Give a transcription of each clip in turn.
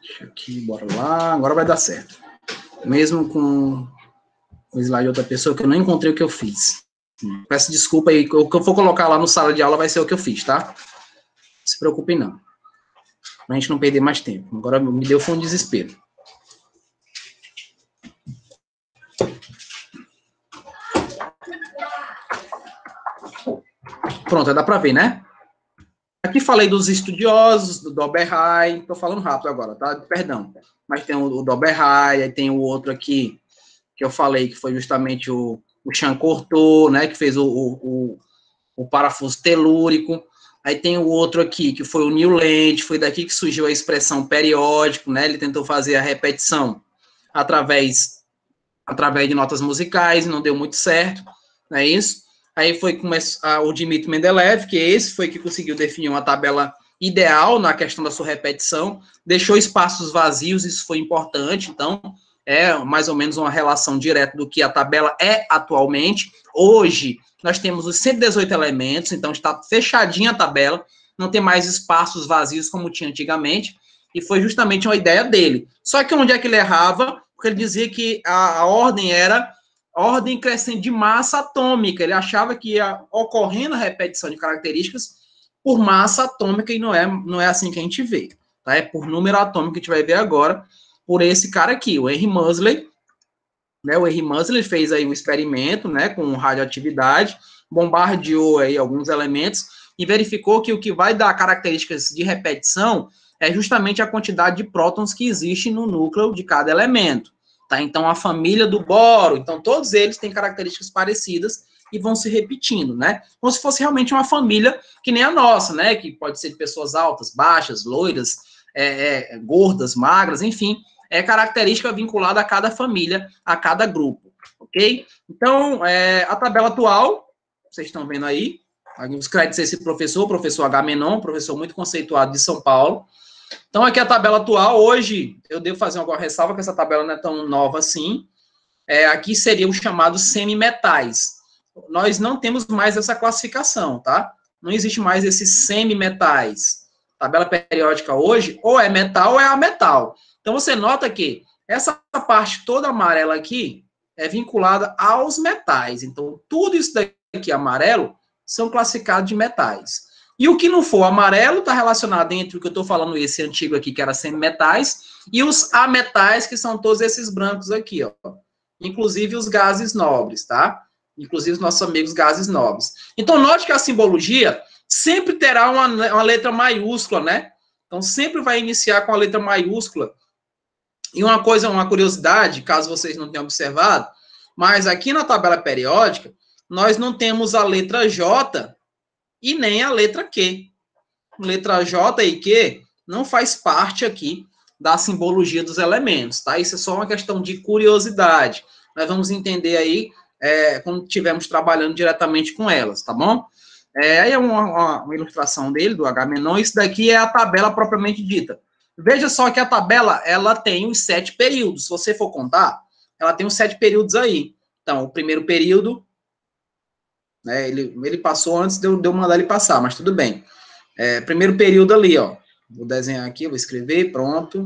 Deixa aqui, bora lá. Agora vai dar certo. Mesmo com o slide de outra pessoa, que eu não encontrei o que eu fiz. Peço desculpa aí, o que eu for colocar lá no sala de aula vai ser o que eu fiz, tá? Não se preocupe, não. Pra gente não perder mais tempo. Agora me deu foi um desespero. Pronto, dá para ver, né? Aqui falei dos estudiosos, do Doberheim, estou falando rápido agora, tá? Perdão. Mas tem o Doberheim, aí tem o outro aqui, que eu falei, que foi justamente o Jean Cortot, né? Que fez o parafuso telúrico. Aí tem o outro aqui, que foi o Newland, foi daqui que surgiu a expressão periódico, né? Ele tentou fazer a repetição através de notas musicais, e não deu muito certo, não é isso? Aí foi o Dmitry Mendeleev, que esse foi que conseguiu definir uma tabela ideal na questão da sua repetição, deixou espaços vazios, isso foi importante, então é mais ou menos uma relação direta do que a tabela é atualmente. Hoje, nós temos os 118 elementos, então está fechadinha a tabela, não tem mais espaços vazios como tinha antigamente, e foi justamente uma ideia dele. Só que onde é que ele errava? Porque ele dizia que a ordem era ordem crescente de massa atômica. Ele achava que ia ocorrendo a repetição de características por massa atômica, e não é assim que a gente vê. Tá? É por número atômico que a gente vai ver agora, por esse cara aqui, o Henry Moseley. Né? O Henry Moseley fez aí um experimento, né, com radioatividade, bombardeou aí alguns elementos e verificou que o que vai dar características de repetição é justamente a quantidade de prótons que existe no núcleo de cada elemento. Tá? Então, a família do boro, então todos eles têm características parecidas e vão se repetindo, né? Como se fosse realmente uma família que nem a nossa, né? Que pode ser de pessoas altas, baixas, loiras, gordas, magras, enfim, é característica vinculada a cada família, a cada grupo, ok? Então, a tabela atual, vocês estão vendo aí, os créditos a esse professor, o professor Agamenon, professor muito conceituado de São Paulo. Então, aqui a tabela atual, hoje, eu devo fazer alguma ressalva, que essa tabela não é tão nova assim. Aqui seria os chamados semimetais. Nós não temos mais essa classificação, tá? Não existe mais esses semimetais. Tabela periódica hoje, ou é metal ou é ametal. Então, você nota que essa parte toda amarela aqui é vinculada aos metais. Então, tudo isso daqui amarelo são classificados de metais. E o que não for amarelo está relacionado entre o que eu estou falando, esse antigo aqui, que era semimetais, e os ametais, que são todos esses brancos aqui, ó. Inclusive os gases nobres, tá? Inclusive os nossos amigos gases nobres. Então, note que a simbologia sempre terá uma letra maiúscula, né? Então, sempre vai iniciar com a letra maiúscula. E uma curiosidade, caso vocês não tenham observado, mas aqui na tabela periódica, nós não temos a letra J e nem a letra Q. Letra J e Q não faz parte aqui da simbologia dos elementos, tá? Isso é só uma questão de curiosidade. Nós vamos entender aí quando estivermos trabalhando diretamente com elas, tá bom? Aí é uma ilustração dele, do Agamenon. Isso daqui é a tabela propriamente dita. Veja só que a tabela, ela tem os 7 períodos. Se você for contar, ela tem os 7 períodos aí. Então, o primeiro período, né, ele passou antes de eu mandar ele passar, mas tudo bem. Primeiro período ali, ó. Vou desenhar aqui, vou escrever, pronto.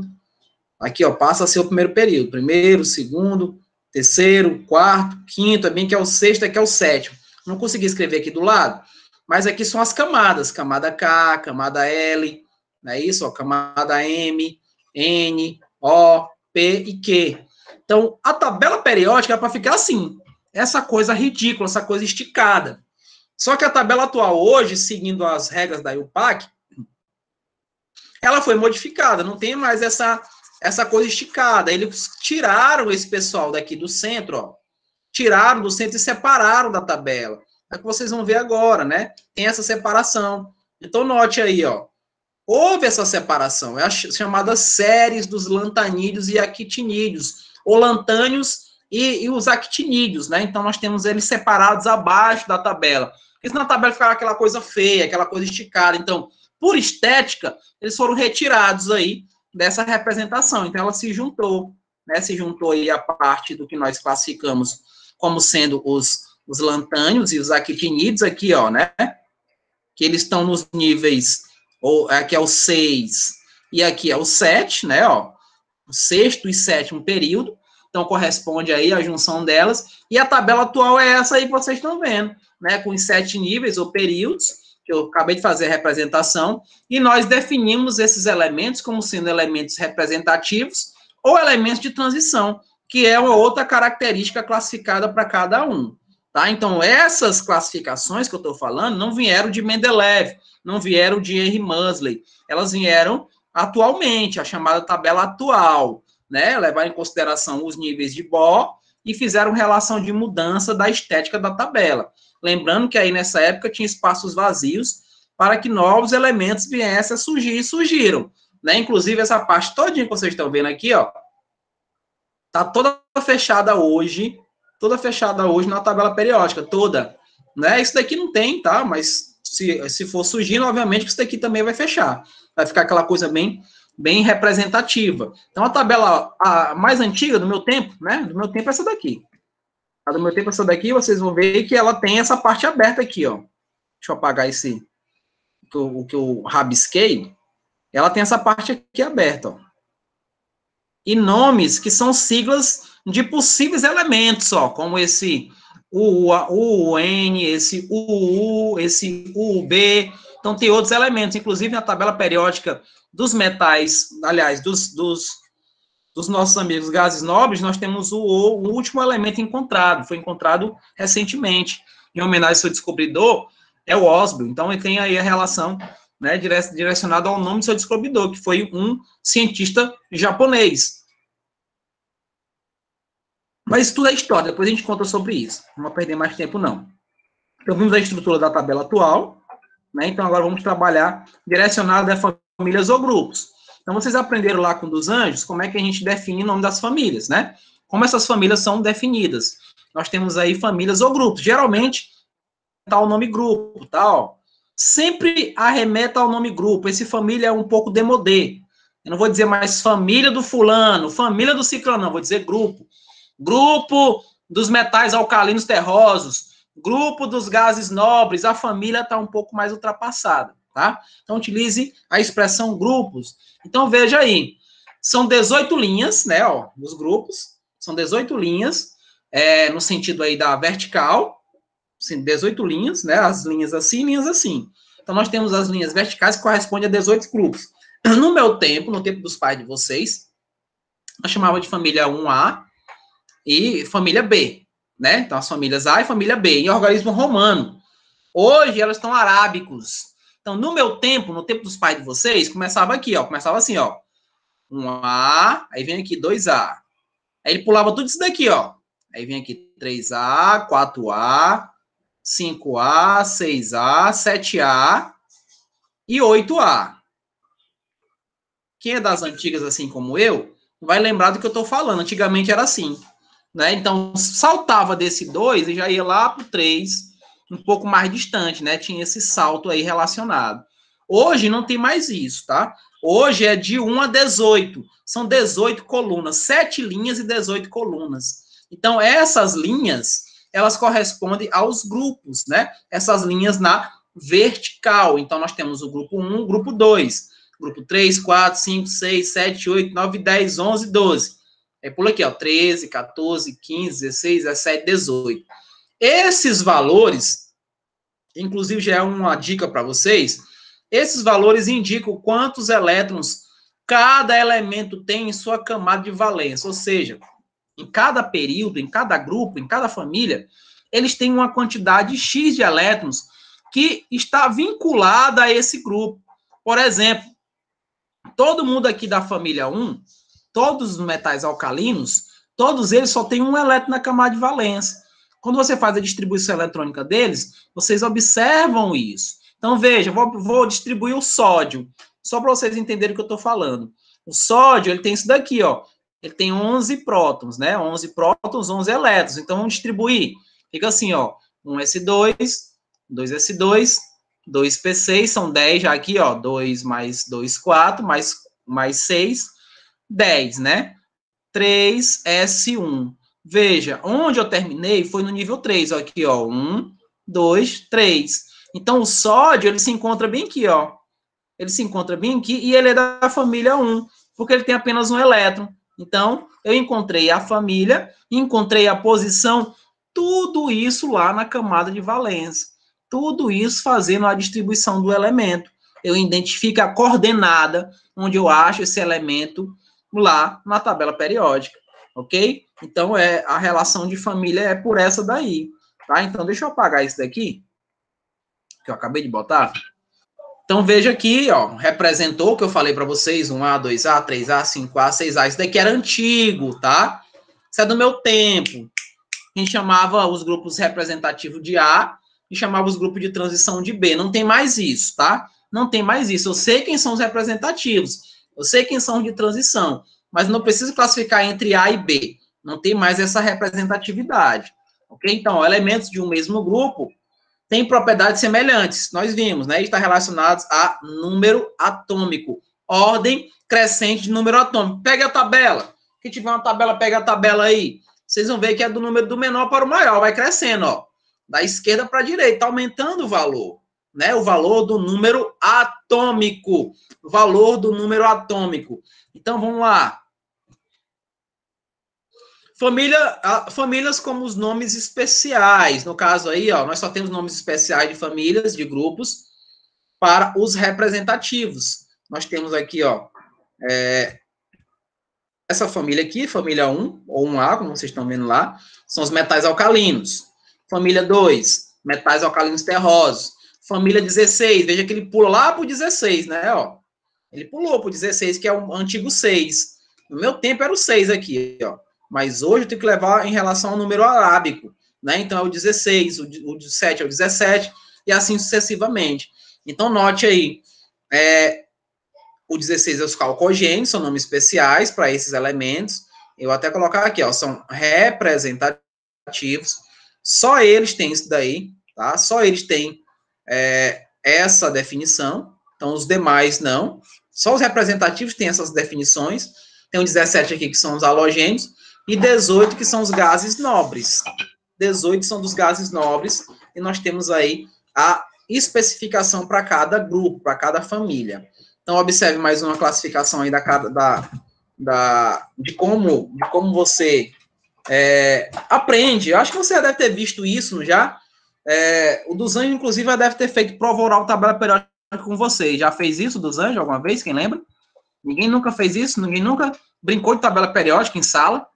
Aqui, ó, passa a ser o primeiro período. Primeiro, segundo, terceiro, quarto, quinto, bem que é o sexto, aqui é o sétimo. Não consegui escrever aqui do lado, mas aqui são as camadas. Camada K, camada L, não é isso? Ó, camada M, N, O, P e Q. Então, a tabela periódica é para ficar assim. Essa coisa ridícula, essa coisa esticada. Só que a tabela atual hoje, seguindo as regras da IUPAC, ela foi modificada, não tem mais essa coisa esticada. Eles tiraram esse pessoal daqui do centro, ó. Tiraram do centro e separaram da tabela. É o que vocês vão ver agora, né? Tem essa separação. Então, note aí, ó. Houve essa separação. É a chamada séries dos lantanídeos e actinídeos. Ou lantânios e os actinídeos, né? Então, nós temos eles separados abaixo da tabela. Porque senão a tabela ficava aquela coisa feia, aquela coisa esticada. Então, por estética, eles foram retirados aí dessa representação. Então, ela se juntou, né? Se juntou aí a parte do que nós classificamos como sendo os lantânios e os actinídeos aqui, ó, né? que eles estão nos níveis, ou aqui é o 6 e aqui é o 7, né, ó, o sexto e sétimo período, então corresponde aí a junção delas, e a tabela atual é essa aí que vocês estão vendo, né, com os 7 níveis ou períodos, que eu acabei de fazer a representação, e nós definimos esses elementos como sendo elementos representativos ou elementos de transição, que é uma outra característica classificada para cada um. Tá? Então, essas classificações que eu estou falando não vieram de Mendeleev, não vieram de Henry Moseley, elas vieram atualmente, a chamada tabela atual, né? Levar em consideração os níveis de Bohr e fizeram relação de mudança da estética da tabela. Lembrando que aí nessa época tinha espaços vazios para que novos elementos viessem a surgir, e surgiram, né? Inclusive essa parte todinha que vocês estão vendo aqui, ó, tá toda fechada hoje na tabela periódica, toda, né? Isso daqui não tem, tá? Mas se for surgindo, obviamente que isso daqui também vai fechar. Vai ficar aquela coisa bem representativa. Então, a tabela mais antiga do meu tempo, né? Do meu tempo é essa daqui. A do meu tempo é essa daqui, vocês vão ver que ela tem essa parte aberta aqui, ó. Deixa eu apagar o que eu rabisquei. Ela tem essa parte aqui aberta, ó. E nomes que são siglas de possíveis elementos, ó, como esse UN, esse UU, esse UB. Então, tem outros elementos, inclusive na tabela periódica dos metais, aliás, dos nossos amigos gases nobres, nós temos o último elemento encontrado, foi encontrado recentemente, em homenagem ao seu descobridor, é o Osborn. Então, ele tem aí a relação, né, direcionada ao nome do seu descobridor, que foi um cientista japonês. Mas isso tudo é história, depois a gente conta sobre isso. Não vou perder mais tempo, não. Então, vimos a estrutura da tabela atual, né? Então, agora vamos trabalhar direcionado a famílias ou grupos. Então, vocês aprenderam lá com o dos anjos como é que a gente define o nome das famílias, né? Como essas famílias são definidas. Nós temos aí famílias ou grupos. Geralmente, tá o nome grupo, tal. Sempre arremeta ao nome grupo. Esse família é um pouco demodê. Eu não vou dizer mais família do fulano, família do ciclano, não. Vou dizer grupo. Grupo dos metais alcalinos terrosos, grupo dos gases nobres, a família está um pouco mais ultrapassada, tá? Então, utilize a expressão grupos. Então, veja aí, são 18 linhas, né, ó, dos grupos, são 18 linhas, no sentido aí da vertical, 18 linhas, né, as linhas assim, linhas assim. Então, nós temos as linhas verticais que correspondem a 18 grupos. No meu tempo, no tempo dos pais de vocês, eu chamava de família 1A, e família B, né? Então, as famílias A e família B, em organismo romano. Hoje, elas estão arábicos. Então, no meu tempo, no tempo dos pais de vocês, começava aqui, ó. Começava assim, ó. 1A, aí vem aqui 2A. Aí ele pulava tudo isso daqui, ó. Aí vem aqui 3A, 4A, 5A, 6A, 7A e 8A. Quem é das antigas, assim como eu, vai lembrar do que eu estou falando. Antigamente era assim. Né? Então, saltava desse 2 e já ia lá para o 3, um pouco mais distante, né? Tinha esse salto aí relacionado. Hoje não tem mais isso, tá? Hoje é de 1 a 18. São 18 colunas, 7 linhas e 18 colunas. Então, essas linhas, elas correspondem aos grupos, né? Essas linhas na vertical. Então, nós temos o grupo 1, o grupo 2, grupo 3, 4, 5, 6, 7, 8, 9, 10, 11, 12. Aí pula aqui, ó, 13, 14, 15, 16, 17, 18. Esses valores, inclusive já é uma dica para vocês, esses valores indicam quantos elétrons cada elemento tem em sua camada de valência, ou seja, em cada período, em cada grupo, em cada família, eles têm uma quantidade X de elétrons que está vinculada a esse grupo. Por exemplo, todo mundo aqui da família 1, todos os metais alcalinos, todos eles só têm um elétron na camada de valência. Quando você faz a distribuição eletrônica deles, vocês observam isso. Então, veja, vou distribuir o sódio, só para vocês entenderem o que eu estou falando. O sódio, ele tem isso daqui, ó. Ele tem 11 prótons, né? 11 prótons, 11 elétrons. Então, vamos distribuir. Fica assim, ó. 1s2, 2s2, 2p6, são 10 já aqui, ó. 2 mais 2, 4, mais 6, 10, né? 3S1. Veja, onde eu terminei foi no nível 3. Ó, aqui, ó. 1, 2, 3. Então, o sódio, ele se encontra bem aqui, ó. Ele se encontra bem aqui e ele é da família 1, porque ele tem apenas um elétron. Então, eu encontrei a família, encontrei a posição, tudo isso lá na camada de valência. Tudo isso fazendo a distribuição do elemento. Eu identifico a coordenada onde eu acho esse elemento lá na tabela periódica, ok? Então, a relação de família é por essa daí, tá? Então, deixa eu apagar isso daqui, que eu acabei de botar. Então, veja aqui, ó, representou o que eu falei para vocês, 1A, 2A, 3A, 5A, 6A. Isso daqui era antigo, tá? Isso é do meu tempo. A gente chamava os grupos representativos de A e chamava os grupos de transição de B. Não tem mais isso, tá? Não tem mais isso. Eu sei quem são os representativos, eu sei quem são os de transição, mas não preciso classificar entre A e B. Não tem mais essa representatividade, ok? Então, elementos de um mesmo grupo têm propriedades semelhantes. Nós vimos, né? Está relacionados a número atômico. Ordem crescente de número atômico. Pega a tabela. Quem tiver uma tabela, pega a tabela aí. Vocês vão ver que é do número do menor para o maior. Vai crescendo, ó. Da esquerda para a direita, aumentando o valor. Né? O valor do número atômico. O valor do número atômico. Então, vamos lá. Famílias como os nomes especiais. No caso aí, ó, nós só temos nomes especiais de famílias, de grupos, para os representativos. Nós temos aqui, ó, essa família aqui, família 1, ou 1A, como vocês estão vendo lá, são os metais alcalinos. Família 2, metais alcalinos terrosos. Família 16, veja que ele pula lá para o 16, né, ó. Ele pulou para o 16, que é o antigo 6. No meu tempo era o 6 aqui, ó. Mas hoje eu tenho que levar em relação ao número arábico, né? Então é o 16, o 7 é o 17, e assim sucessivamente. Então note aí, o 16 é os calcogênios, são nomes especiais para esses elementos. Eu até colocar aqui, ó, são representativos. Só eles têm isso daí, tá? Só eles têm essa definição. Então, os demais não. Só os representativos têm essas definições. Tem o 17 aqui, que são os halogênios, e 18, que são os gases nobres. 18 são dos gases nobres, e nós temos aí a especificação para cada grupo, para cada família. Então, observe mais uma classificação aí de como você aprende. Eu acho que você já deve ter visto isso já. O dos Anjos, inclusive, já deve ter feito prova oral tabela periódica com você. Já fez isso dos Anjos alguma vez? Quem lembra? Ninguém nunca fez isso? Ninguém nunca brincou de tabela periódica em sala?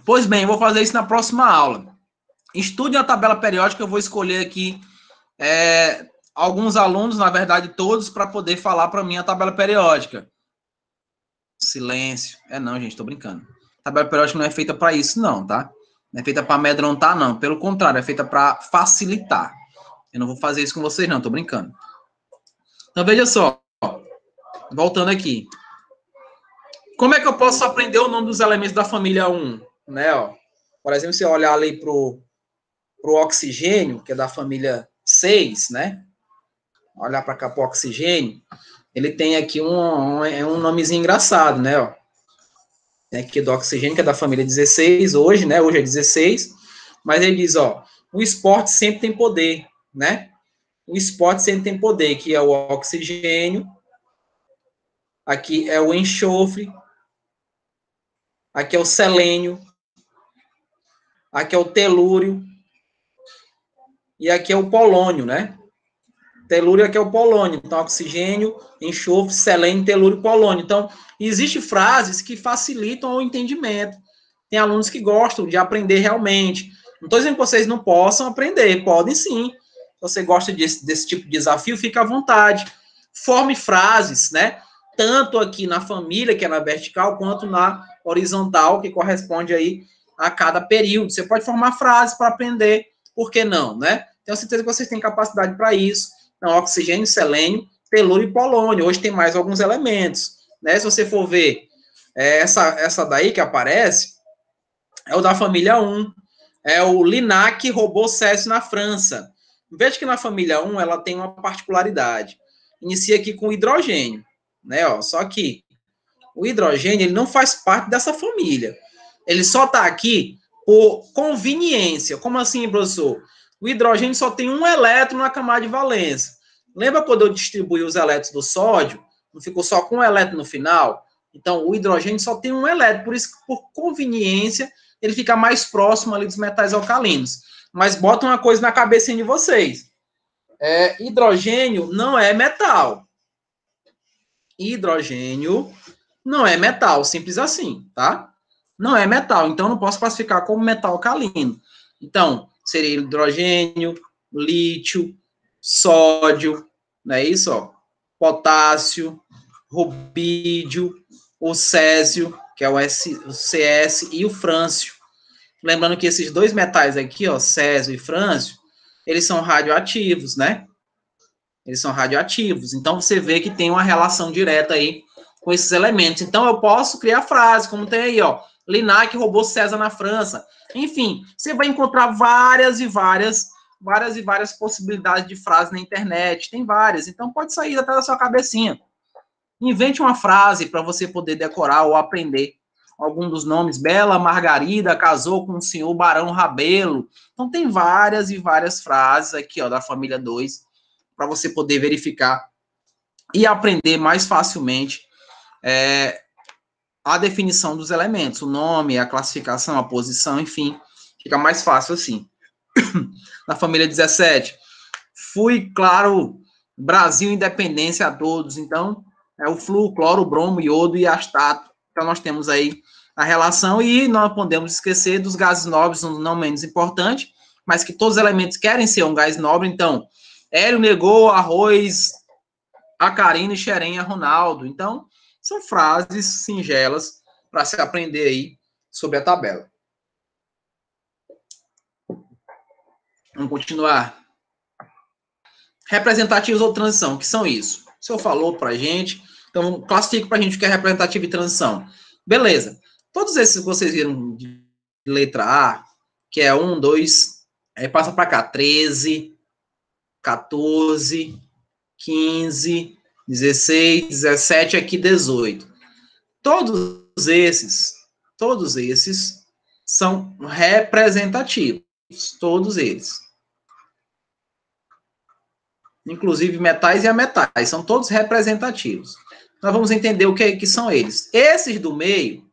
Pois bem, eu vou fazer isso na próxima aula. Estude a tabela periódica, eu vou escolher aqui alguns alunos, na verdade todos, para poder falar para mim a tabela periódica. Silêncio. Não, gente, tô brincando. A tabela periódica não é feita para isso, não, tá? Não é feita para amedrontar, não. Pelo contrário, é feita para facilitar. Eu não vou fazer isso com vocês, não, tô brincando. Então, veja só. Voltando aqui. Como é que eu posso aprender o nome dos elementos da família 1? Né, ó? Por exemplo, se eu olhar ali pro oxigênio, que é da família 6, né? Olhar para cá pro oxigênio, ele tem aqui um nomezinho engraçado, né, ó. Tem aqui do oxigênio, que é da família 16, hoje, né? Hoje é 16. Mas ele diz, ó, o esporte sempre tem poder, né? O esporte sempre tem poder, que é o oxigênio, aqui é o enxofre, aqui é o selênio, aqui é o telúrio, e aqui é o polônio, né? Telúrio aqui é o polônio. Então, oxigênio, enxofre, selênio, telúrio, polônio. Então, existem frases que facilitam o entendimento. Tem alunos que gostam de aprender realmente. Não estou dizendo que vocês não possam aprender, podem sim. Se você gosta desse tipo de desafio, fica à vontade. Forme frases, né? Tanto aqui na família, que é na vertical, quanto na horizontal, que corresponde aí a cada período. Você pode formar frases para aprender, por que não, né? Tenho certeza que vocês têm capacidade para isso. Então, oxigênio, selênio, telúrio e polônio. Hoje tem mais alguns elementos, né? Se você for ver essa daí que aparece, é o da família 1. É o Linac robô Césio na França. Veja que na família 1 ela tem uma particularidade. Inicia aqui com o hidrogênio, né? Ó, só que o hidrogênio ele não faz parte dessa família. Ele só está aqui por conveniência. Como assim, professor? O hidrogênio só tem um elétron na camada de valência. Lembra quando eu distribuí os elétrons do sódio? Não ficou só com um elétron no final? Então, o hidrogênio só tem um elétron, por isso que, por conveniência, ele fica mais próximo ali dos metais alcalinos. Mas bota uma coisa na cabecinha de vocês. Hidrogênio não é metal. Hidrogênio não é metal, simples assim, tá? Não é metal, então não posso classificar como metal alcalino. Então, seria hidrogênio, lítio, sódio, não é isso? Ó? Potássio, rubídio, o césio, que é o CS, e o frâncio. Lembrando que esses dois metais aqui, ó, césio e frâncio, eles são radioativos, né? Eles são radioativos. Então, você vê que tem uma relação direta aí com esses elementos. Então, eu posso criar frases, como tem aí, ó, Linac roubou César na França. Enfim, você vai encontrar várias e várias possibilidades de frases na internet. Tem várias. Então, pode sair até da sua cabecinha. Invente uma frase para você poder decorar ou aprender algum dos nomes. Bela Margarida casou com o senhor Barão Rabelo. Então, tem várias e várias frases aqui, ó, da família 2, para você poder verificar e aprender mais facilmente a definição dos elementos, o nome, a classificação, a posição, enfim, fica mais fácil assim. Na família 17, fui, claro, Brasil, independência a todos. Então, o flúor, cloro, bromo, iodo e astato. Então, nós temos aí a relação e não podemos esquecer dos gases nobres, não menos importante, mas que todos os elementos querem ser um gás nobre. Então, Hélio negou arroz a Karina e Xerém a Ronaldo. Então, são frases singelas para se aprender aí sobre a tabela. Vamos continuar. Representativos ou transição, que são isso? O senhor falou para a gente, então classifica para a gente o que é representativo e transição. Beleza. Todos esses que vocês viram de letra A, que é 1, 2, aí passa para cá, 13, 14, 15, 16, 17, aqui 18. Todos esses são representativos. Todos eles. Inclusive metais e ametais, são todos representativos. Nós vamos entender o que são eles. Esses do meio,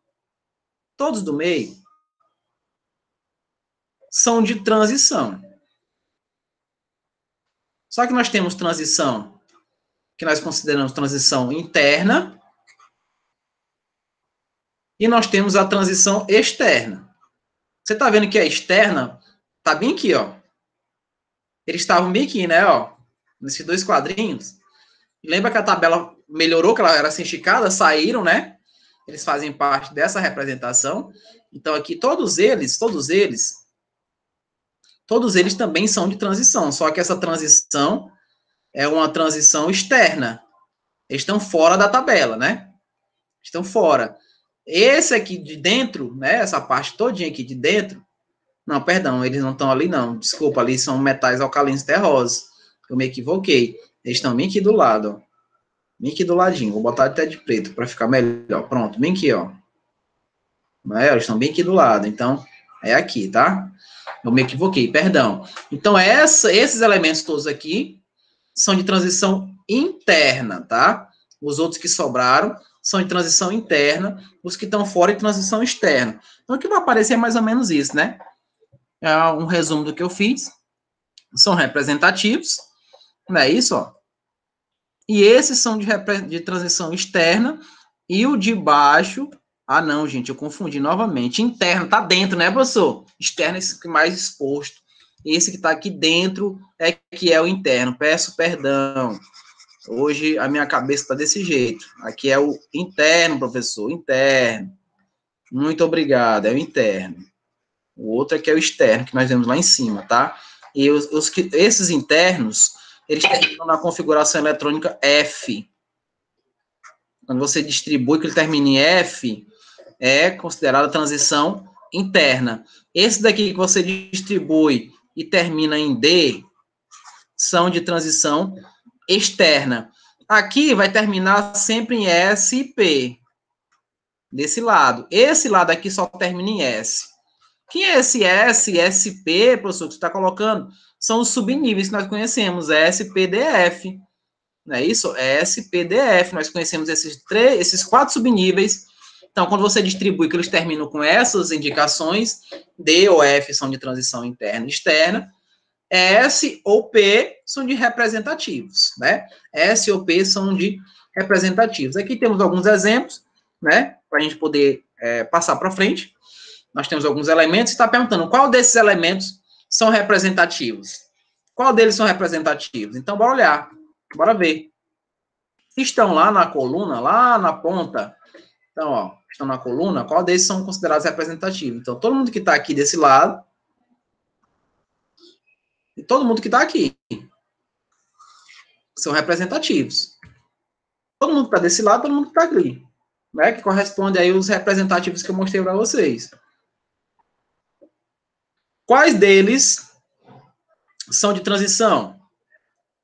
todos do meio, são de transição. Só que nós temos transição, que nós consideramos transição interna, e nós temos a transição externa. Você está vendo que a externa está bem aqui, ó. Eles estavam bem aqui, né, ó, nesses dois quadrinhos. Lembra que a tabela melhorou, que ela era assim esticada, saíram, né? Eles fazem parte dessa representação. Então, aqui, todos eles também são de transição, só que essa transição é uma transição externa. Eles estão fora da tabela, né? Estão fora. Esse aqui de dentro, né? Essa parte todinha aqui de dentro, não, perdão, eles não estão ali, não. Desculpa, ali são metais alcalinos terrosos. Eu me equivoquei. Eles estão bem aqui do lado, ó. Bem aqui do ladinho. Vou botar até de preto para ficar melhor. Pronto, bem aqui, ó. Eles estão bem aqui do lado. Então, é aqui, tá? Eu me equivoquei, perdão. Então, esses elementos todos aqui são de transição interna, tá? Os outros que sobraram são de transição interna. Os que estão fora de transição externa. Então, o que vai aparecer é mais ou menos isso, né? É um resumo do que eu fiz. São representativos. Não é isso, ó? E esses são de transição externa. E o de baixo... Ah, não, gente, eu confundi novamente. Interno, tá dentro, né, professor? Externo é esse que mais exposto. Esse que tá aqui dentro é que é o interno. Peço perdão. Hoje a minha cabeça tá desse jeito. Aqui é o interno, professor. Interno. Muito obrigado, é o interno. O outro aqui é o externo, que nós vemos lá em cima, tá? E esses internos, eles terminam na configuração eletrônica F. Quando você distribui que ele termina em F, é considerada transição interna. Esse daqui que você distribui e termina em D, são de transição externa. Aqui vai terminar sempre em S e P. Desse lado. Esse lado aqui só termina em S. Quem é esse S, SP, professor, que você está colocando? São os subníveis que nós conhecemos, SPDF. Não é isso? SPDF. Nós conhecemos esses 4 subníveis. Então, quando você distribui, que eles terminam com essas indicações, D ou F são de transição interna e externa, S ou P são de representativos, né? S ou P são de representativos. Aqui temos alguns exemplos, né? Para a gente poder passar para frente. Nós temos alguns elementos. Você está perguntando qual desses elementos são representativos? Qual deles são representativos? Então, bora olhar. Bora ver. Estão lá na coluna, lá na ponta. Então, ó, estão na coluna. Qual desses são considerados representativos? Então, todo mundo que está aqui desse lado e todo mundo que está aqui são representativos. Todo mundo que está desse lado, todo mundo que está ali. Né? Que corresponde aí aos representativos que eu mostrei para vocês. Quais deles são de transição?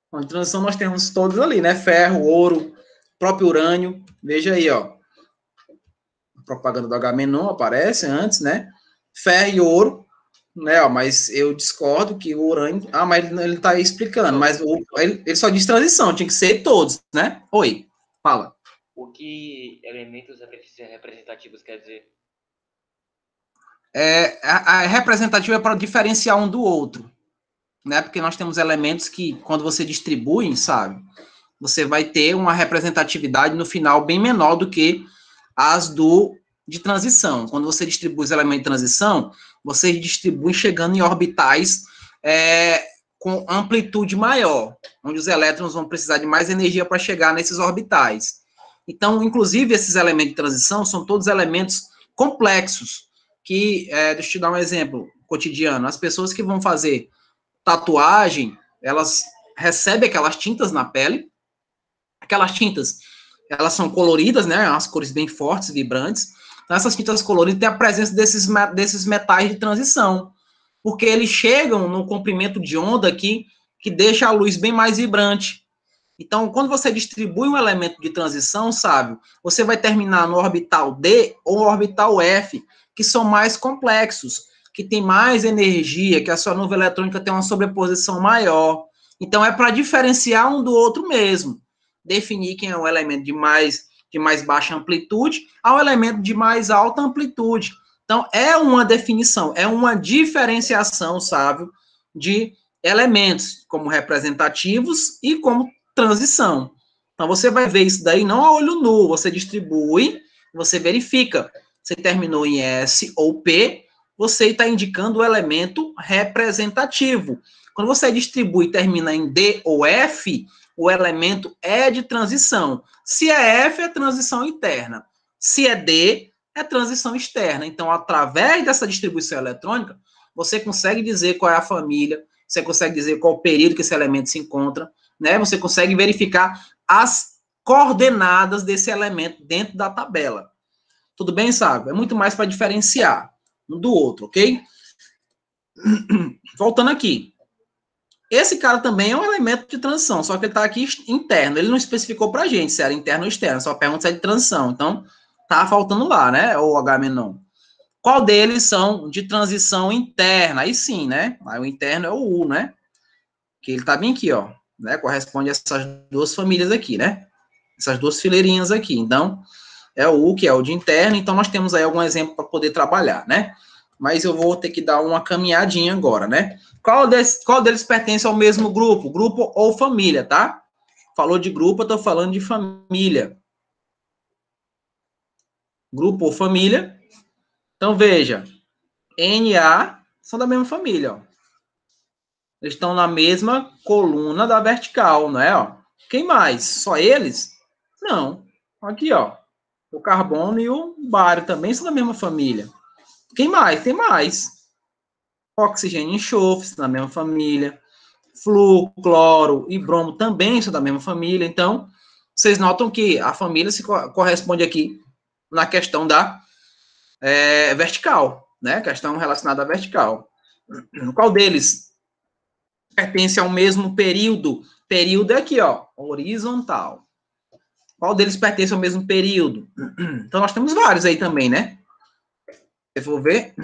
Bom, de transição nós temos todos ali, né? Ferro, ouro, próprio urânio. Veja aí, ó. A propaganda do Agamenon aparece antes, né? Ferro e ouro, né? Ó, mas eu discordo que o urânio... Ah, mas ele está explicando, mas ele só diz transição, tinha que ser todos, né? Oi, fala. O que elementos representativos quer dizer? A representativa é para diferenciar um do outro, né? Porque nós temos elementos que, quando você distribui, sabe, você vai ter uma representatividade no final bem menor do que as de transição. Quando você distribui os elementos de transição, você distribui chegando em orbitais com amplitude maior, onde os elétrons vão precisar de mais energia para chegar nesses orbitais. Então, inclusive, esses elementos de transição são todos elementos complexos, que, deixa eu te dar um exemplo cotidiano, as pessoas que vão fazer tatuagem, elas recebem aquelas tintas na pele, aquelas tintas, elas são coloridas, né, umas cores bem fortes, vibrantes, então essas tintas coloridas têm a presença desses metais de transição, porque eles chegam no comprimento de onda aqui, que deixa a luz bem mais vibrante. Então, quando você distribui um elemento de transição, sabe, você vai terminar no orbital D ou orbital F, que são mais complexos, que tem mais energia, que a sua nuvem eletrônica tem uma sobreposição maior. Então, é para diferenciar um do outro mesmo. Definir quem é o elemento de mais baixa amplitude ao elemento de mais alta amplitude. Então, é uma definição, é uma diferenciação, sabe, de elementos como representativos e como transição. Então, você vai ver isso daí não a olho nu, você distribui, você verifica. Você terminou em S ou P, você está indicando o elemento representativo. Quando você distribui e termina em D ou F, o elemento é de transição. Se é F, é transição interna. Se é D, é transição externa. Então, através dessa distribuição eletrônica, você consegue dizer qual é a família, você consegue dizer qual o período que esse elemento se encontra, né? Você consegue verificar as coordenadas desse elemento dentro da tabela. Tudo bem, sabe? É muito mais para diferenciar um do outro, ok? Voltando aqui. Esse cara também é um elemento de transição, só que ele está aqui interno. Ele não especificou para a gente se era interno ou externo, só pergunta se é de transição. Então, tá faltando lá, né? O H-. Qual deles são de transição interna? Aí sim, né? Aí o interno é o U, né? Que ele tá bem aqui, ó. Né? Corresponde a essas duas famílias aqui, né? Essas duas fileirinhas aqui. Então, é o U, que é o de interno. Então, nós temos aí algum exemplo para poder trabalhar, né? Mas eu vou ter que dar uma caminhadinha agora, né? Qual deles pertence ao mesmo grupo? Grupo ou família, tá? Falou de grupo, eu tô falando de família. Grupo ou família. Então, veja. Na são da mesma família, ó. Eles estão na mesma coluna da vertical, não é? Ó. Quem mais? Só eles? Não. Aqui, ó. O carbono e o bário também são da mesma família. Quem mais? Tem mais. Oxigênio e enxofre são da mesma família. Flúor, cloro e bromo também são da mesma família. Então, vocês notam que a família se corresponde aqui na questão da vertical, né? Questão relacionada à vertical. Qual deles pertence ao mesmo período? Período é aqui, ó, horizontal. Qual deles pertence ao mesmo período? Então, nós temos vários aí também, né? Se for ver,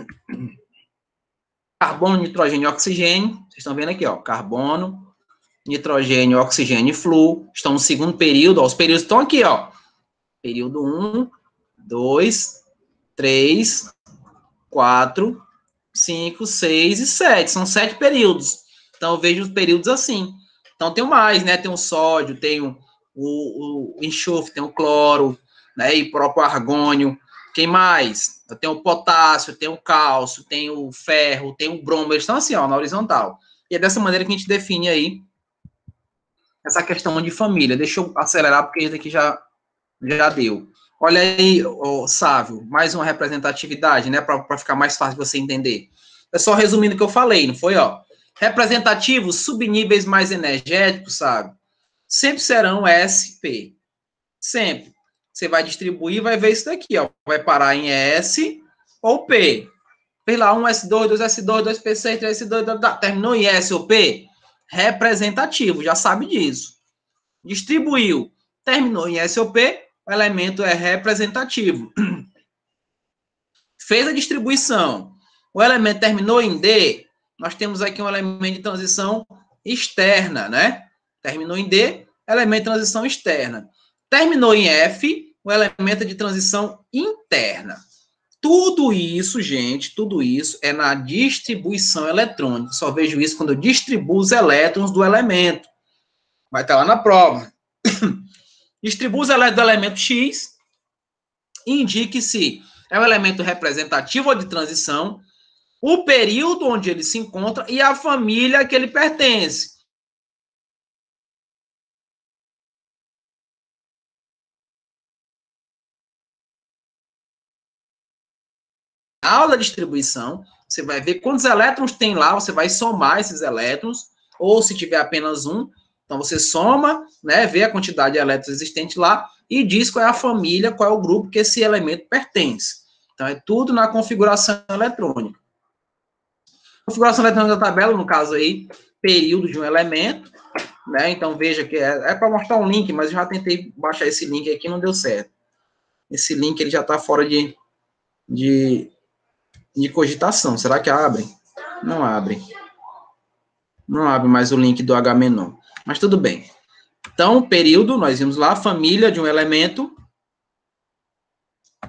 carbono, nitrogênio e oxigênio. Vocês estão vendo aqui, ó, carbono, nitrogênio, oxigênio e flúor. Estão no segundo período, ó, os períodos estão aqui, ó. Período 1, 2, 3, 4, 5, 6 e 7. São 7 períodos. Então, eu vejo os períodos assim. Então, tem mais, né? Tem o sódio, tem o enxofre, tem o cloro, né? E o próprio argônio. Quem mais? Eu tenho o potássio, tem o cálcio, tem o ferro, tem o bromo. Eles estão assim, ó, na horizontal. E é dessa maneira que a gente define aí essa questão de família. Deixa eu acelerar, porque isso aqui já deu. Olha aí, Sávio, mais uma representatividade, né, para ficar mais fácil de você entender. É só resumindo o que eu falei, não foi, ó? Representativos, subníveis mais energéticos, sabe? Sempre serão SP. Sempre. Você vai distribuir, vai ver isso daqui, ó. Vai parar em S ou P. Fez lá 1S2, 2S2, 2P6, 3S2, terminou em S ou P? Representativo, já sabe disso. Distribuiu, terminou em S ou P, o elemento é representativo. Fez a distribuição, o elemento terminou em D, nós temos aqui um elemento de transição externa, né? Terminou em D, elemento de transição externa. Terminou em F, o elemento de transição interna. Tudo isso, gente, tudo isso é na distribuição eletrônica. Só vejo isso quando eu distribuo os elétrons do elemento. Vai estar lá na prova. Distribua os elétrons do elemento X, indique se é um elemento representativo ou de transição, o período onde ele se encontra e a família a que ele pertence. Na aula da distribuição, você vai ver quantos elétrons tem lá, você vai somar esses elétrons, ou se tiver apenas um, então você soma, né, vê a quantidade de elétrons existente lá e diz qual é a família, qual é o grupo que esse elemento pertence. Então é tudo na configuração eletrônica. Configuração eletrônica da tabela, no caso aí, período de um elemento, né? Então veja que é para mostrar um link, mas eu já tentei baixar esse link aqui, não deu certo. Esse link ele já está fora de cogitação. Será que abre? Não abre. Não abre mais o link do H-Menon. Mas tudo bem. Então, período, nós vimos lá, família de um elemento.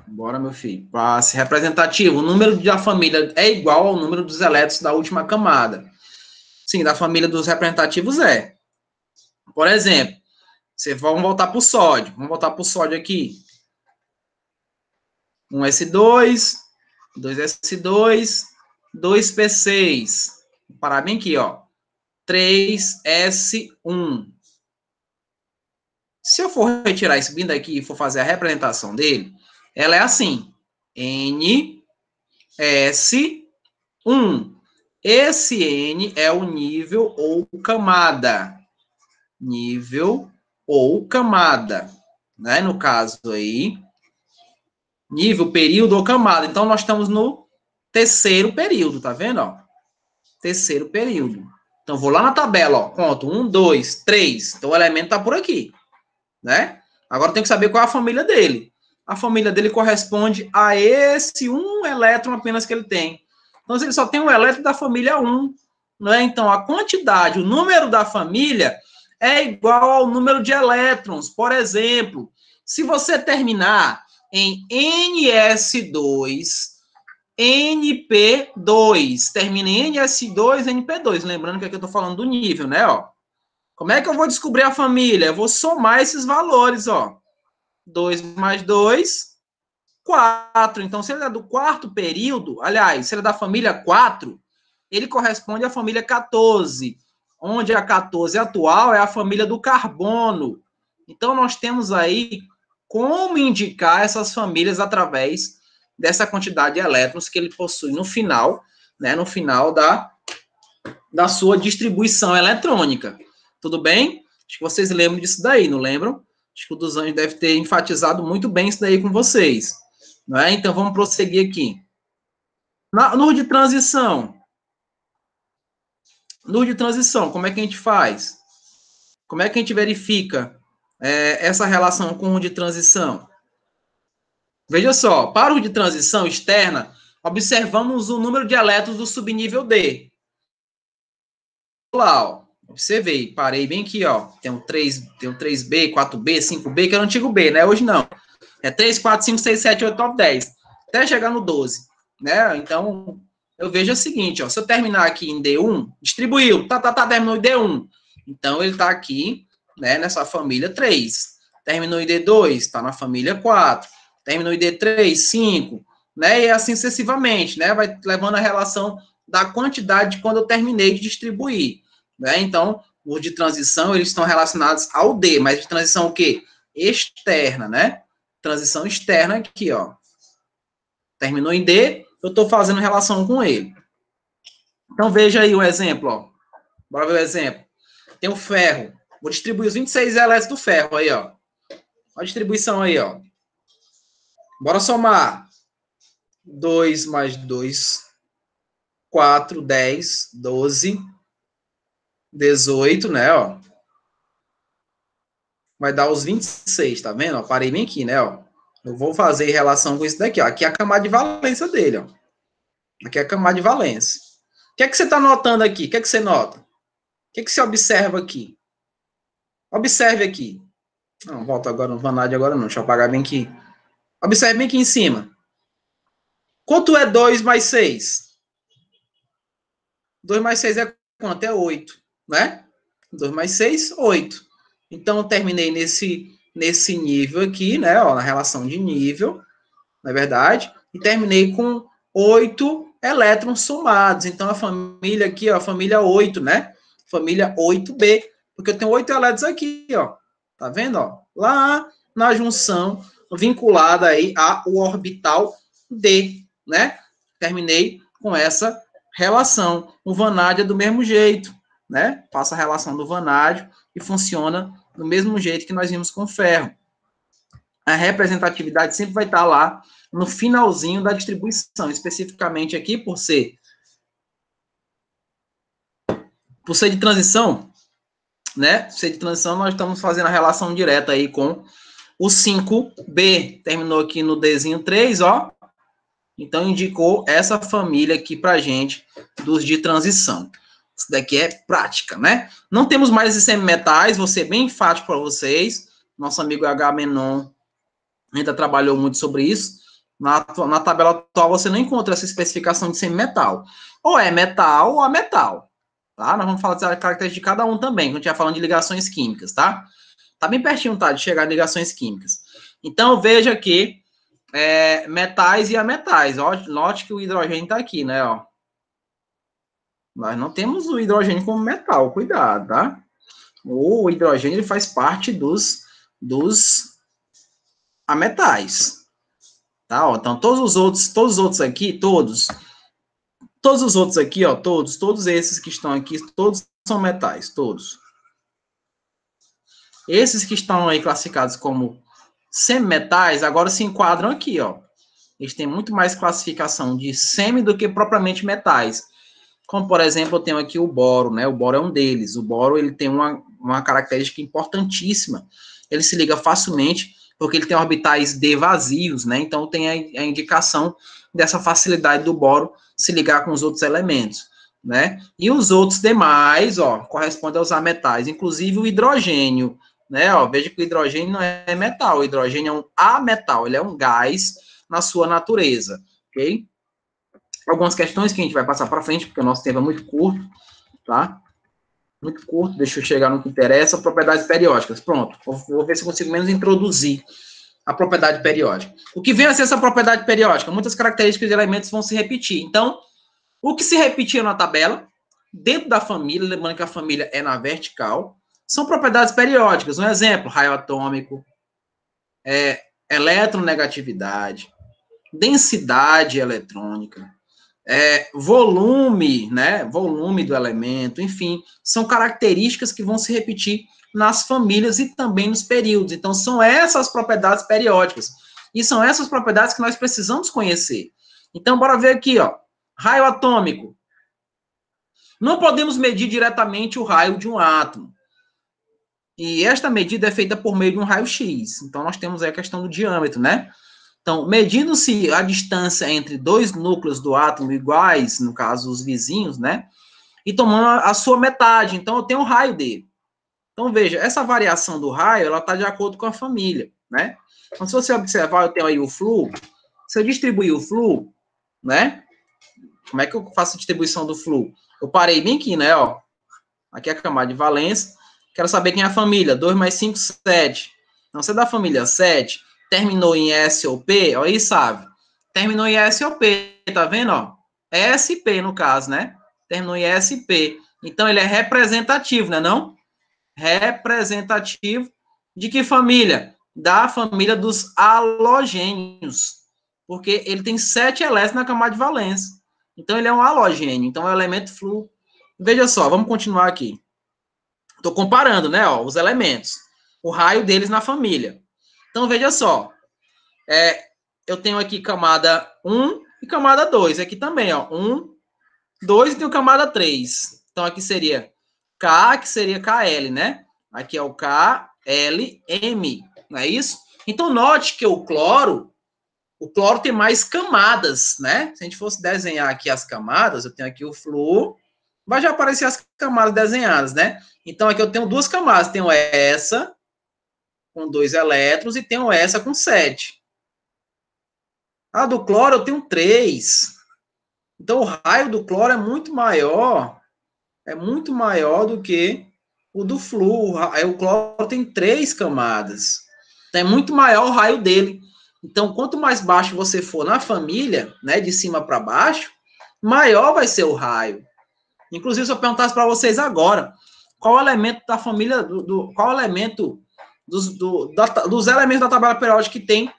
Bora, meu filho. Passe representativo. O número da família é igual ao número dos elétrons da última camada. Sim, da família dos representativos é. Por exemplo, vamos voltar para o sódio. Vamos voltar para o sódio aqui. 1S2, 2S2, 2P6. Vou parar bem aqui, ó. 3S1. Se eu for retirar esse vindo aqui e for fazer a representação dele, ela é assim. NS1. Esse N é o nível ou camada. Nível ou camada. Né? No caso aí, nível, período ou camada. Então, nós estamos no terceiro período, tá vendo? Ó? Terceiro período. Então, vou lá na tabela, ó, conto 1, 2, 3. Então, o elemento está por aqui, né? Agora, tem que saber qual é a família dele. A família dele corresponde a esse um elétron apenas que ele tem. Então, se ele só tem um elétron da família 1, né? Então, a quantidade, o número da família é igual ao número de elétrons. Por exemplo, se você terminar em NS2, NP2, termina em NS2, NP2. Lembrando que aqui eu estou falando do nível, né? Ó. Como é que eu vou descobrir a família? Eu vou somar esses valores, ó. 2 mais 2, 4. Então, se ele é do quarto período, aliás, se ele é da família 4, ele corresponde à família 14, onde a 14 atual é a família do carbono. Então, nós temos aí como indicar essas famílias através dessa quantidade de elétrons que ele possui no final, né, no final da sua distribuição eletrônica. Tudo bem? Acho que vocês lembram disso daí, não lembram? Acho que o dos Anjos deve ter enfatizado muito bem isso daí com vocês. Não é? Então, vamos prosseguir aqui. No de transição. No de transição, como é que a gente faz? Como é que a gente verifica essa relação com o de transição? Veja só, para o de transição externa, observamos o número de elétrons do subnível D. Lá, ó. Observei, parei bem aqui, ó. Tem um 3B, 4B, 5B, que é o antigo B, né? Hoje não. É 3, 4, 5, 6, 7, 8, 9, 10. Até chegar no 12, né? Então, eu vejo o seguinte, ó. Se eu terminar aqui em D1, distribuiu, terminou em D1. Então, ele tá aqui, né, nessa família 3. Terminou em D2, tá na família 4. Terminou em D3, 5, né? E assim sucessivamente, né? Vai levando a relação da quantidade de quando eu terminei de distribuir, né? Então, os de transição, eles estão relacionados ao D, mas de transição o quê? Externa, né? Transição externa aqui, ó. Terminou em D, eu estou fazendo relação com ele. Então, veja aí o exemplo, ó. Bora ver o exemplo. Tem o ferro. Vou distribuir os 26 elétrons do ferro aí, ó. Olha a distribuição aí, ó. Bora somar. 2 mais 2, 4, 10, 12, 18, né, ó. Vai dar os 26, tá vendo? Ó, parei bem aqui, né, ó. Eu vou fazer em relação com isso daqui, ó. Aqui é a camada de valência dele, ó. Aqui é a camada de valência. O que é que você está notando aqui? O que é que você nota? O que é que você observa aqui? Observe aqui. Não, volta agora no vanádio agora não. Deixa eu apagar bem aqui. Observe bem aqui em cima. Quanto é 2 mais 6? 2 mais 6 é quanto? É 8, né? 2 mais 6, 8. Então, eu terminei nesse nível aqui, né? Ó, na relação de nível, na verdade. E terminei com 8 elétrons somados. Então, a família aqui, ó, a família 8, né? Família 8B. Porque eu tenho 8 elétrons aqui, ó. Tá vendo, ó? Lá na junção vinculada aí ao orbital D, né? Terminei com essa relação. O vanádio é do mesmo jeito, né? Passa a relação do vanádio e funciona do mesmo jeito que nós vimos com o ferro. A representatividade sempre vai estar lá no finalzinho da distribuição, especificamente aqui por ser de transição, né? Por ser de transição, nós estamos fazendo a relação direta aí com o 5B. Terminou aqui no Dzinho 3, ó. Então, indicou essa família aqui pra gente dos de transição. Isso daqui é prática, né? Não temos mais esses semimetais, vou ser bem enfático para vocês. Nosso amigo H. Menon ainda trabalhou muito sobre isso. Na tabela atual, você não encontra essa especificação de semimetal. Ou é metal ou ametal. Tá? Nós vamos falar das características de cada um também, quando a gente estiver falando de ligações químicas, tá? Tá bem pertinho, tá? De chegar em ligações químicas. Então, veja que metais e ametais. Ó, note que o hidrogênio está aqui, né? Ó. Nós não temos o hidrogênio como metal, cuidado, tá? O hidrogênio ele faz parte dos ametais. Tá? Ó, então, todos os outros aqui, todos os outros aqui, ó, todos esses que estão aqui, todos são metais, todos. Esses que estão aí classificados como semimetais, agora se enquadram aqui, ó. Eles têm muito mais classificação de semi do que propriamente metais. Como, por exemplo, eu tenho aqui o boro, né? O boro é um deles. O boro, ele tem uma característica importantíssima. Ele se liga facilmente porque ele tem orbitais D vazios, né? Então, tem a indicação dessa facilidade do boro se ligar com os outros elementos, né? E os outros demais, ó, correspondem aos ametais, inclusive o hidrogênio, né? Ó, veja que o hidrogênio não é metal, o hidrogênio é um ametal, ele é um gás na sua natureza, ok? Algumas questões que a gente vai passar para frente, porque o nosso tempo é muito curto, tá? Muito curto, deixa eu chegar no que interessa, propriedades periódicas. Pronto, vou ver se eu consigo menos introduzir a propriedade periódica. O que vem a ser essa propriedade periódica? Muitas características de elementos vão se repetir. Então, o que se repetiu na tabela, dentro da família, lembrando que a família é na vertical, são propriedades periódicas. Um exemplo, raio atômico, eletronegatividade, densidade eletrônica, volume, né? Volume do elemento, enfim, são características que vão se repetir nas famílias e também nos períodos. Então, são essas propriedades periódicas. E são essas propriedades que nós precisamos conhecer. Então, bora ver aqui, ó. Raio atômico. Não podemos medir diretamente o raio de um átomo. E esta medida é feita por meio de um raio-x. Então, nós temos aí a questão do diâmetro, né? Então, medindo-se a distância entre dois núcleos do átomo iguais, no caso, os vizinhos, né? E tomando a sua metade. Então, eu tenho o raio dele. Então, veja, essa variação do raio, ela está de acordo com a família, né? Então, se você observar, eu tenho aí o fluo. Se eu distribuir o fluo, né? Como é que eu faço a distribuição do fluo? Eu parei bem aqui, né? Ó. Aqui é a camada de valência. Quero saber quem é a família. 2 mais 5, 7. Então, se é da família 7, terminou em S ou P, ó, aí sabe. Terminou em S ou P, tá vendo, ó? SP, no caso, né? Terminou em SP. Então, ele é representativo, né, não? Representativo de que família? Da família dos halogênios. Porque ele tem 7 elétrons na camada de valência. Então, ele é um halogênio. Então, é um elemento fluo. Veja só, vamos continuar aqui. Estou comparando, né, ó, os elementos. O raio deles na família. Então, veja só. Eu tenho aqui camada 1 e camada 2. Aqui também, ó. 1, 2 e tenho camada 3. Então, aqui seria K, que seria KL, né? Aqui é o KLM, não é isso? Então, note que o cloro tem mais camadas, né? Se a gente fosse desenhar aqui as camadas, eu tenho aqui o flúor, vai já aparecer as camadas desenhadas, né? Então, aqui eu tenho duas camadas. Tenho essa com 2 elétrons e tenho essa com 7. A do cloro eu tenho 3. Então, o raio do cloro é muito maior do que o do flúor. O cloro tem 3 camadas. Então, é muito maior o raio dele. Então, quanto mais baixo você for na família, né, de cima para baixo, maior vai ser o raio. Inclusive, se eu perguntasse para vocês agora, qual elemento da família, qual elemento dos elementos da tabela periódica que tem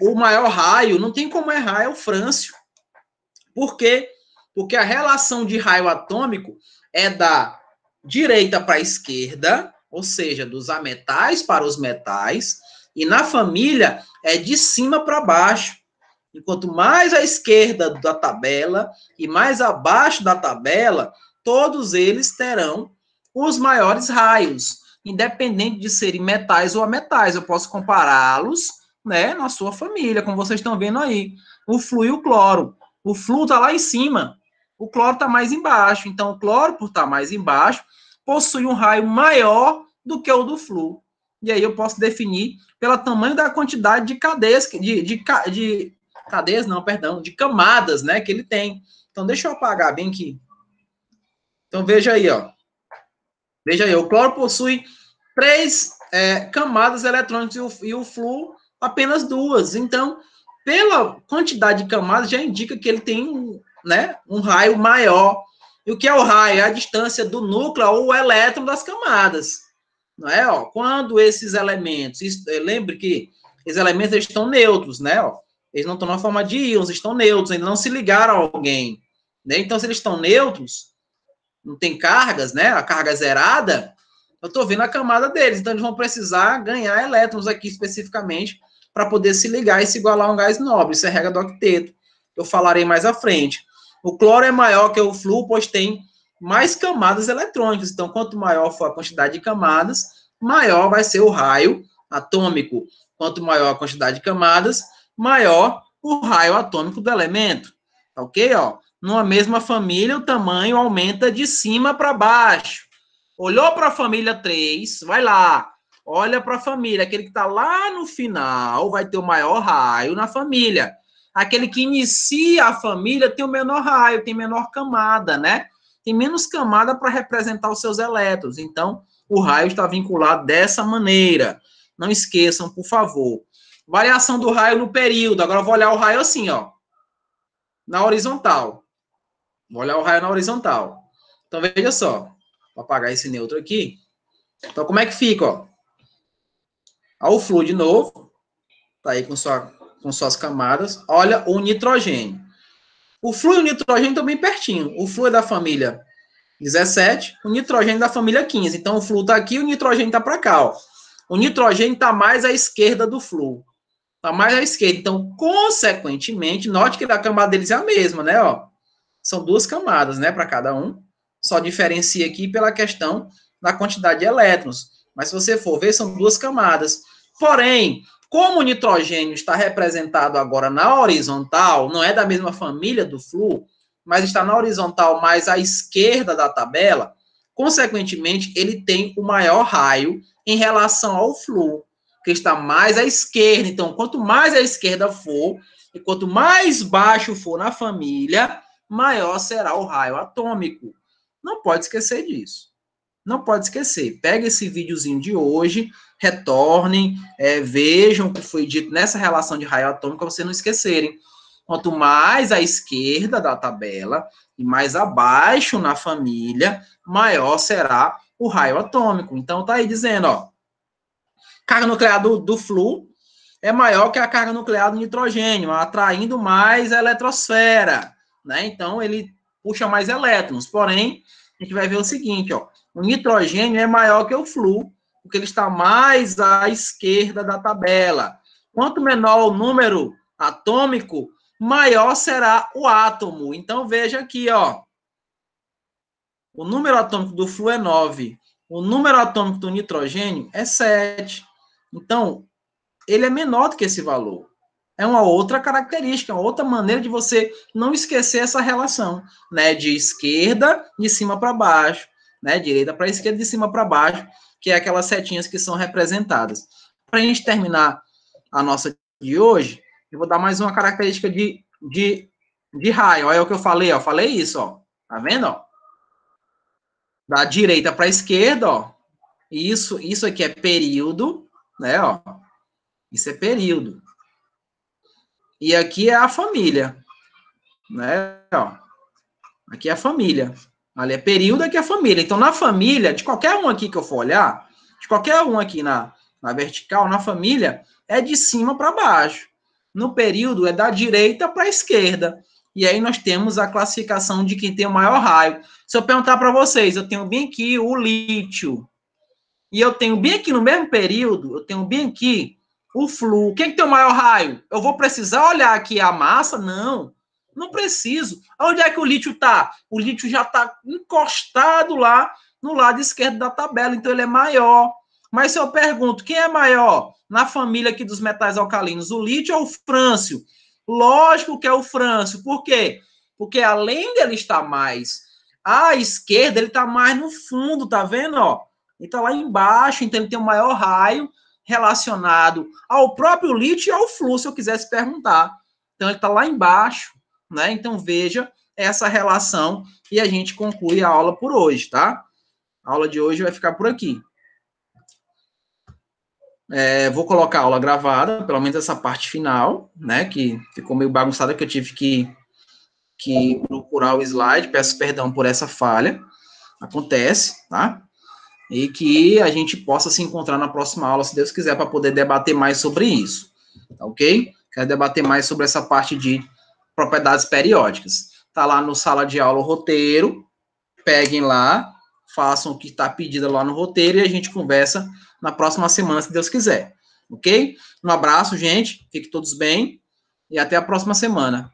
o maior raio, não tem como errar, é o frâncio. Por quê? Porque a relação de raio atômico é da direita para a esquerda, ou seja, dos ametais para os metais, e na família é de cima para baixo. Enquanto mais à esquerda da tabela e mais abaixo da tabela, todos eles terão os maiores raios, independente de serem metais ou ametais. Eu posso compará-los, né, na sua família, como vocês estão vendo aí. O flúor e o cloro. O flúor está lá em cima, o cloro está mais embaixo. Então, o cloro, por estar mais embaixo, possui um raio maior do que o do flúor. E aí eu posso definir pelo tamanho da quantidade de cadeias, de camadas, né, que ele tem. Então, deixa eu apagar bem aqui. Então, veja aí, ó. Veja aí, o cloro possui 3 camadas eletrônicas e o flúor apenas 2. Então, pela quantidade de camadas, já indica que ele tem um raio maior. E o que é o raio? É a distância do núcleo ou o elétron das camadas. Não é? Ó, quando esses elementos... lembre que esses elementos estão neutros, né? Ó, eles não estão na forma de íons, estão neutros, ainda não se ligaram a alguém. Né? Então, se eles estão neutros, não tem cargas, né? A carga é zerada, eu estou vendo a camada deles. Então, eles vão precisar ganhar elétrons aqui especificamente para poder se ligar e se igualar a um gás nobre. Isso é regra do octeto. Eu falarei mais à frente. O cloro é maior que o flúor, pois tem mais camadas eletrônicas. Então, quanto maior for a quantidade de camadas, maior vai ser o raio atômico. Quanto maior a quantidade de camadas, maior o raio atômico do elemento. Tá ok? Ó, numa mesma família, o tamanho aumenta de cima para baixo. Olhou para a família 3, vai lá. Olha para a família. Aquele que está lá no final vai ter o maior raio na família. Aquele que inicia a família tem o menor raio, tem menor camada, né? Tem menos camada para representar os seus elétrons. Então, o raio está vinculado dessa maneira. Não esqueçam, por favor. Variação do raio no período. Agora eu vou olhar o raio assim, ó. Na horizontal. Vou olhar o raio na horizontal. Então, veja só. Vou apagar esse neutro aqui. Então, como é que fica, ó? O flúor de novo. Tá aí com suas camadas. Olha o nitrogênio. O flúor e o nitrogênio estão bem pertinho. O flúor é da família 17, o nitrogênio da família 15. Então, o flúor está aqui e o nitrogênio está para cá, ó. O nitrogênio está mais à esquerda do flúor. Está mais à esquerda. Então, consequentemente, note que a camada deles é a mesma, né, ó. São 2 camadas, né, para cada um. Só diferencia aqui pela questão da quantidade de elétrons. Mas se você for ver, são 2 camadas. Porém, Como o nitrogênio está representado agora na horizontal, não é da mesma família do Flu, mas está na horizontal mais à esquerda da tabela, consequentemente, ele tem o maior raio em relação ao Flu, que está mais à esquerda. Então, quanto mais à esquerda for, e quanto mais baixo for na família, maior será o raio atômico. Não pode esquecer disso. Não pode esquecer. Pega esse videozinho de hoje, retornem, vejam o que foi dito nessa relação de raio atômico, para vocês não esquecerem. Quanto mais à esquerda da tabela e mais abaixo na família, maior será o raio atômico. Então, tá aí dizendo, ó, carga nuclear do Flu é maior que a carga nuclear do nitrogênio, atraindo mais a eletrosfera, né? Então, ele puxa mais elétrons. Porém, a gente vai ver o seguinte, ó, o nitrogênio é maior que o Flu, porque ele está mais à esquerda da tabela. Quanto menor o número atômico, maior será o átomo. Então, veja aqui, ó. O número atômico do Flu é 9. O número atômico do nitrogênio é 7. Então, ele é menor do que esse valor. É uma outra característica, uma outra maneira de você não esquecer essa relação, né? De esquerda, de cima para baixo, né? Direita para esquerda, de cima para baixo, que é aquelas setinhas que são representadas. Para a gente terminar a nossa de hoje, eu vou dar mais uma característica de raio. Olha o que eu falei, ó. Falei isso, ó. Tá vendo, ó? Da direita para a esquerda, ó. Isso aqui é período, né, ó. Isso é período. E aqui é a família, né, ó. Aqui é a família. Ali é período, aqui é a família. Então, na família, de qualquer um aqui que eu for olhar, de qualquer um aqui na vertical, na família, é de cima para baixo. No período, é da direita para a esquerda. E aí nós temos a classificação de quem tem o maior raio. Se eu perguntar para vocês, eu tenho bem aqui o lítio. E eu tenho bem aqui no mesmo período, eu tenho bem aqui o Flu. Quem que tem o maior raio? Eu vou precisar olhar aqui a massa? Não. Não preciso. Onde é que o lítio está? O lítio já está encostado lá no lado esquerdo da tabela, então ele é maior. Mas se eu pergunto, quem é maior na família aqui dos metais alcalinos, o lítio ou o frâncio? Lógico que é o frâncio. Por quê? Porque além dele estar mais à esquerda, ele está mais no fundo, tá vendo? Ó? Ele está lá embaixo, então ele tem um maior raio relacionado ao próprio lítio e ao Flu, se eu quisesse perguntar. Então ele está lá embaixo, né? Então veja essa relação e a gente conclui a aula por hoje, tá? A aula de hoje vai ficar por aqui. Vou colocar a aula gravada, pelo menos essa parte final, né? Que ficou meio bagunçada, que eu tive que procurar o slide. Peço perdão por essa falha. Acontece, tá? E que a gente possa se encontrar na próxima aula, se Deus quiser, para poder debater mais sobre isso, ok? Quero debater mais sobre essa parte de propriedades periódicas. Tá lá no sala de aula o roteiro, peguem lá, façam o que está pedido lá no roteiro e a gente conversa na próxima semana, se Deus quiser, ok? Um abraço, gente, fiquem todos bem e até a próxima semana.